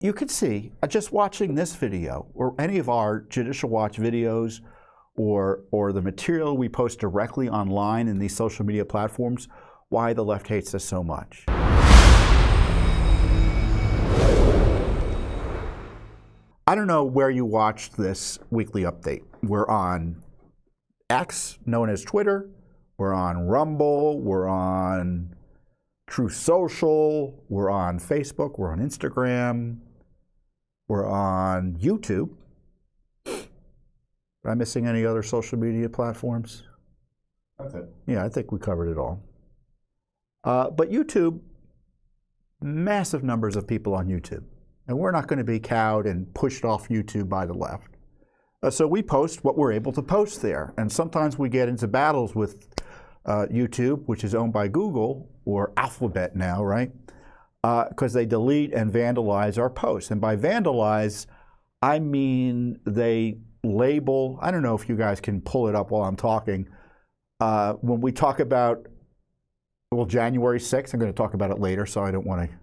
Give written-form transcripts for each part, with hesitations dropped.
you could see, just watching this video or any of our Judicial Watch videos or the material we post directly online in these social media platforms, why the left hates us so much. I don't know where you watched this weekly update. We're on X, known as Twitter. We're on Rumble. We're on Truth Social. We're on Facebook. We're on Instagram. We're on YouTube. Am I missing any other social media platforms? That's it. Yeah, I think we covered it all. But YouTube, massive numbers of people on YouTube. And we're not going to be cowed and pushed off YouTube by the left. So we post what we're able to post there. And sometimes we get into battles with YouTube, which is owned by Google, or Alphabet now, right? Because they delete and vandalize our posts. And by vandalize, I mean they label, I don't know if you guys can pull it up while I'm talking. When we talk about, well, January 6th, I'm going to talk about it later, so I don't want to,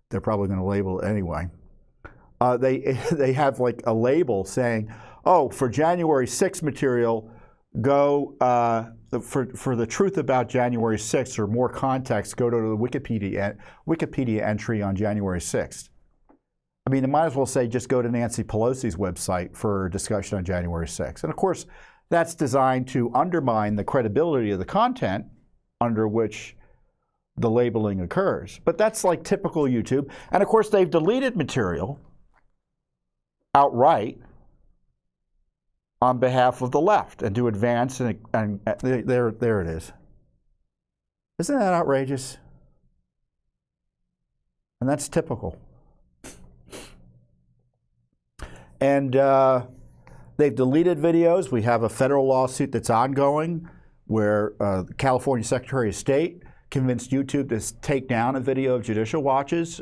they're probably going to label it anyway. They have like a label saying, oh, for January 6th material, go, for the truth about January 6th or more context, go to the Wikipedia entry on January 6th. I mean, it might as well say just go to Nancy Pelosi's website for a discussion on January 6th. And of course, that's designed to undermine the credibility of the content under which the labeling occurs. But that's like typical YouTube. And of course, they've deleted material outright on behalf of the left and to advance, and there it is. Isn't that outrageous? And that's typical. And they've deleted videos. We have a federal lawsuit that's ongoing where the California Secretary of State convinced YouTube to take down a video of Judicial Watch's.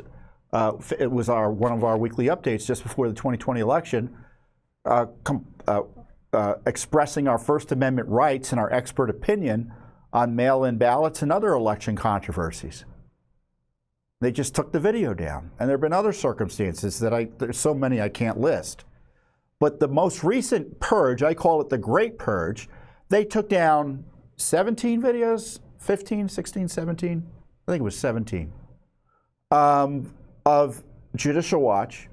It was one of our weekly updates just before the 2020 election, expressing our First Amendment rights and our expert opinion on mail-in ballots and other election controversies. They just took the video down. And there have been other circumstances that there's so many I can't list. But the most recent purge, I call it the Great Purge, they took down 17 videos, 15, 16, 17, I think it was 17, of Judicial Watch,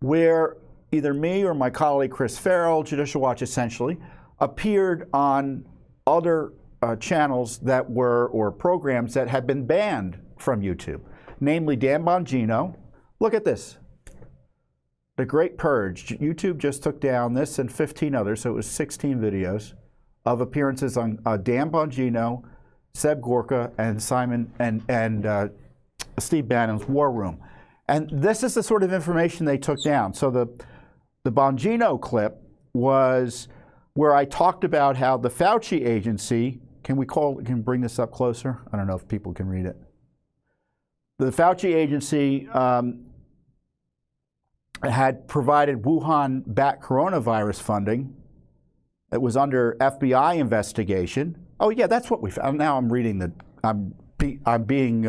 where either me or my colleague Chris Farrell, Judicial Watch essentially, appeared on other channels that were, or programs that had been banned from YouTube, namely Dan Bongino. Look at this. The Great Purge. YouTube just took down this and 15 others, so it was 16 videos of appearances on Dan Bongino, Seb Gorka, and Simon and Steve Bannon's War Room. And this is the sort of information they took down. So the Bongino clip was where I talked about how the Fauci agency, can bring this up closer? I don't know if people can read it. The Fauci agency had provided Wuhan bat coronavirus funding. It was under FBI investigation. Oh yeah, that's what we found. Now I'm reading I'm being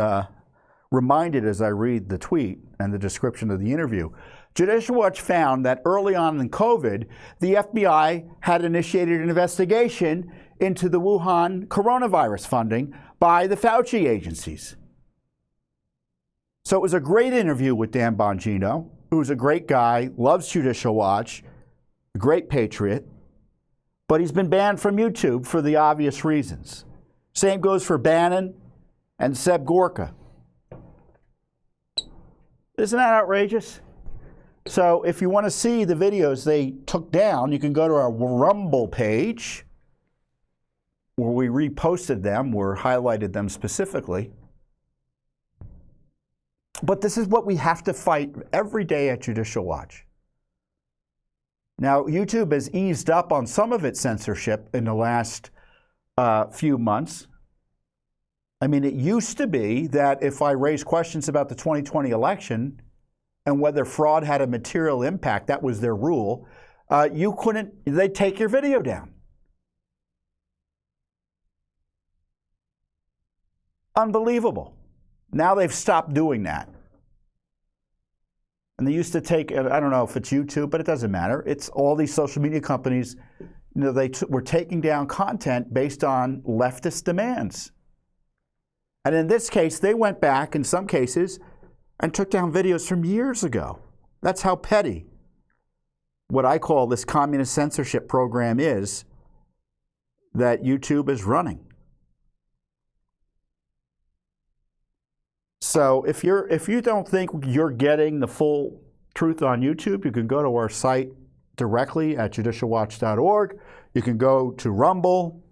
reminded as I read the tweet and the description of the interview. Judicial Watch found that early on in COVID, the FBI had initiated an investigation into the Wuhan coronavirus funding by the Fauci agencies. So it was a great interview with Dan Bongino, who's a great guy, loves Judicial Watch, a great patriot, but he's been banned from YouTube for the obvious reasons. Same goes for Bannon and Seb Gorka. Isn't that outrageous? So if you want to see the videos they took down, you can go to our Rumble page where we reposted them or highlighted them specifically. But this is what we have to fight every day at Judicial Watch. Now, YouTube has eased up on some of its censorship in the last few months. I mean, it used to be that if I raised questions about the 2020 election and whether fraud had a material impact, that was their rule, they'd take your video down. Unbelievable. Now they've stopped doing that. And they used to take, I don't know if it's YouTube, but it doesn't matter. It's all these social media companies, you know, they were taking down content based on leftist demands. And in this case, they went back in some cases and took down videos from years ago. That's how petty what I call this communist censorship program is that YouTube is running. So if you don't think you're getting the full truth on YouTube, you can go to our site directly at judicialwatch.org. You can go to Rumble.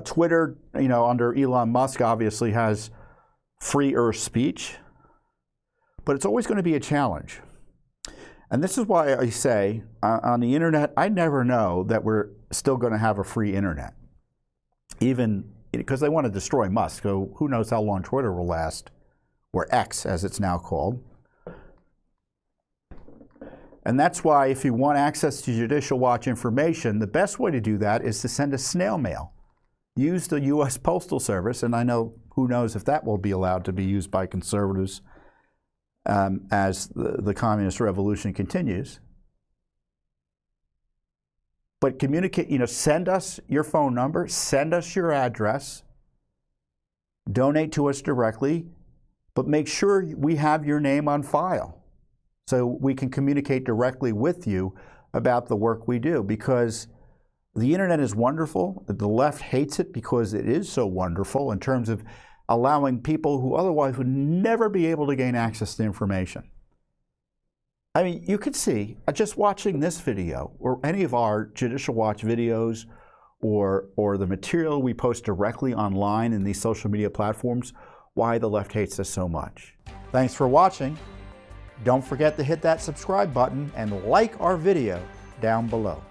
Twitter, you know, under Elon Musk, obviously has freer speech, but it's always going to be a challenge. And this is why I say on the internet, I never know that we're still going to have a free internet, even because they want to destroy Musk. So who knows how long Twitter will last, or X as it's now called. And that's why if you want access to Judicial Watch information, the best way to do that is to send a snail mail. Use the U.S. Postal Service, and I know who knows if that will be allowed to be used by conservatives as the communist revolution continues. But communicate, you know, send us your phone number, send us your address, donate to us directly, but make sure we have your name on file so we can communicate directly with you about the work we do, because the internet is wonderful. The left hates it because it is so wonderful in terms of allowing people who otherwise would never be able to gain access to information. I mean, you could see, just watching this video or any of our Judicial Watch videos or the material we post directly online in these social media platforms, why the left hates us so much. Thanks for watching. Don't forget to hit that subscribe button and like our video down below.